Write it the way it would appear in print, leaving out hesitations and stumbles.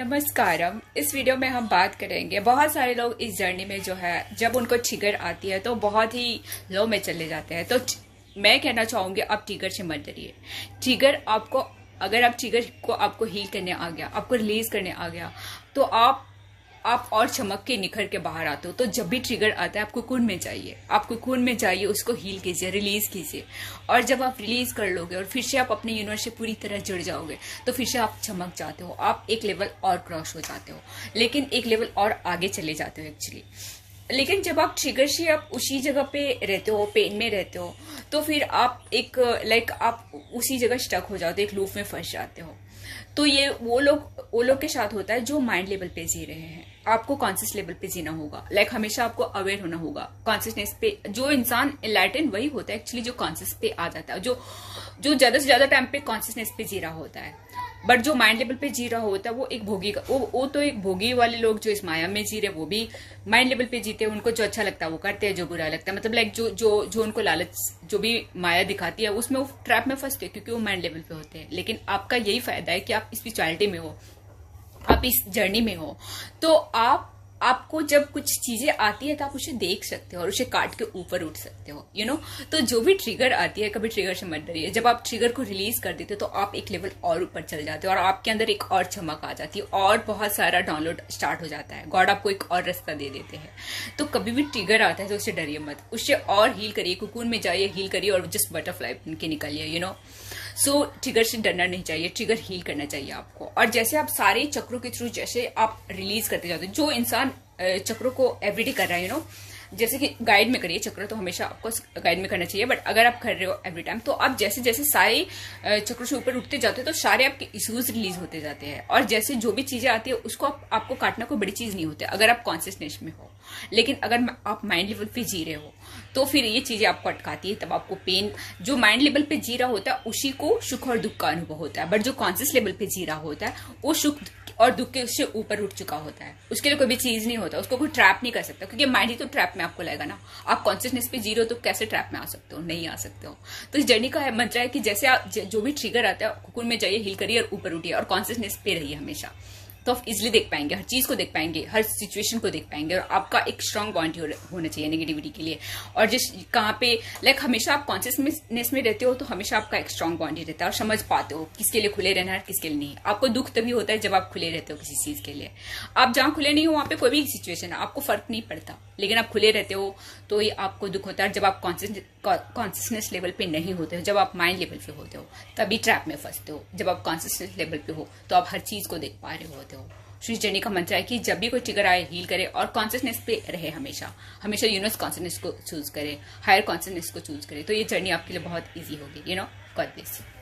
नमस्कारम। इस वीडियो में हम बात करेंगे, बहुत सारे लोग इस जर्नी में जो है जब उनको ट्रिगर आती है तो बहुत ही लो में चले जाते हैं। तो मैं कहना चाहूंगी आप ट्रिगर से मत डरिए। ट्रिगर आपको, अगर आप ट्रिगर को आपको हील करने आ गया, आपको रिलीज करने आ गया, तो आप और चमक के निखर के बाहर आते हो। तो जब भी ट्रिगर आता है आप कोकून में जाइए, आप कोकून में जाइए, उसको हील कीजिए, रिलीज कीजिए। और जब आप रिलीज कर लोगे और फिर से आप अपने यूनिवर्स से पूरी तरह जुड़ जाओगे तो फिर से आप चमक जाते हो, आप एक लेवल और क्रॉस हो जाते हो, लेकिन एक लेवल और आगे चले जाते हो एक्चुअली। लेकिन जब आप ट्रिगर से आप उसी जगह पे रहते हो, पेन में रहते हो, तो फिर आप एक आप उसी जगह स्टक हो जाते हो, एक लूप में फंस जाते हो। तो ये वो लोग के साथ होता है जो माइंड लेवल पे जी रहे हैं। आपको कॉन्शियस लेवल पे जीना होगा, हमेशा आपको अवेयर होना होगा कॉन्शियसनेस पे। जो इंसान एनलाइटन वही होता है एक्चुअली जो कॉन्शियस पे आ जाता है, जो ज्यादा से ज्यादा टाइम पे कॉन्शियसनेस पे जी रहा होता है। बट जो माइंड लेवल पे जी रहा होता है वो एक भोगी का, वो तो एक भोगी वाले लोग जो इस माया में जी रहे वो भी माइंड लेवल पे जीते हैं। उनको जो अच्छा लगता है वो करते हैं, जो बुरा लगता है, मतलब जो उनको लालच जो भी माया दिखाती है उसमें वो ट्रैप में फंसते हैं क्योंकि वो माइंड लेवल पे होते हैं। लेकिन आपका यही फायदा है कि आप स्पिरिचुअलिटी में हो, आप इस जर्नी में हो, तो आपको जब कुछ चीजें आती है तो आप उसे देख सकते हो और उसे काट के ऊपर उठ सकते हो, यू नो। तो जो भी ट्रिगर आती है, कभी ट्रिगर से मत डरिए। जब आप ट्रिगर को रिलीज कर देते हो तो आप एक लेवल और ऊपर चल जाते हो और आपके अंदर एक और चमक आ जाती है और बहुत सारा डाउनलोड स्टार्ट हो जाता है। गॉड आपको एक और रास्ता दे देते हैं। तो कभी भी ट्रिगर आता है तो उससे डरिए मत, उससे और हील करिए, कुकून में जाइए, हील करिए और जस्ट बटरफ्लाई बन के निकलिए, यू नो। सो ट्रिगर से डरना नहीं चाहिए, ट्रिगर हील करना चाहिए आपको। और जैसे आप सारे चक्रों के थ्रू जैसे आप रिलीज करते जाते हो, जो इंसान चक्रों को एवरीडे कर रहा है, यू नो, जैसे कि गाइड में करिए चक्र, तो हमेशा आपको गाइड में करना चाहिए। बट अगर आप कर रहे हो एवरी टाइम तो आप जैसे जैसे सारे चक्रों से ऊपर उठते जाते हो तो सारे आपके इश्यूज रिलीज होते जाते हैं। और जैसे जो भी चीजें आती है उसको आपको काटना कोई बड़ी चीज नहीं होती अगर आप कॉन्शियसनेस में हो। लेकिन अगर आप माइंड लेवल पे जी रहे हो तो फिर ये चीजें आपको अटकाती है, तब आपको पेन, जो माइंड लेवल पे जी रहा होता है उसी को सुख और दुख का अनुभव होता है। बट जो कॉन्शियस लेवल पे जी रहा होता है वो सुख और दुख के उससे ऊपर उठ चुका होता है, उसके लिए कोई भी चीज नहीं होता, उसको कोई ट्रैप नहीं कर सकता, क्योंकि माइंड ही तो ट्रैप में आपको लाएगा ना। आप कॉन्शियसनेस पे जी रहे हो तो कैसे ट्रैप में आ सकते हो? नहीं आ सकते हो। तो इस जर्नी का मंत्र है कि जैसे आप जो भी ट्रिगर आता है कुकुन में जाइए, हील करिए और ऊपर उठिए और कॉन्शियसनेस पे रहिए हमेशा। तो आप इजिली देख पाएंगे, हर चीज को देख पाएंगे, हर सिचुएशन को देख पाएंगे। और आपका एक स्ट्रांग बॉन्ड होना चाहिए नेगेटिविटी के लिए। और जिस कहाँ पे हमेशा आप कॉन्शियसनेस में रहते हो तो हमेशा आपका एक स्ट्रांग बॉन्ड ही रहता है और समझ पाते हो किसके लिए खुले रहना है, किसके लिए नहीं। आपको दुख तभी होता है जब आप खुले रहते हो किसी चीज के लिए। आप जहाँ खुले नहीं हो वहां पे कोई भी सिचुएशन है आपको फर्क नहीं पड़ता, लेकिन आप खुले रहते हो तो ही आपको दुख होता है। जब आप कॉन्शियसनेस लेवल पे नहीं होते हो, जब आप माइंड लेवल पे होते हो तभी ट्रैप में फंसते हो। जब आप कॉन्शियसनेस लेवल पे हो तो आप हर चीज को देख पा रहे होते हो। श्री जर्नी का मंत्र है कि जब भी कोई ट्रिगर आए हील करे और कॉन्शियसनेस पे रहे, हमेशा यूनिवर्स कॉन्शियसनेस को चूज करे, हायर कॉन्शियसनेस को चूज करे। तो ये जर्नी आपके लिए बहुत ईजी होगी, you know. God bless you.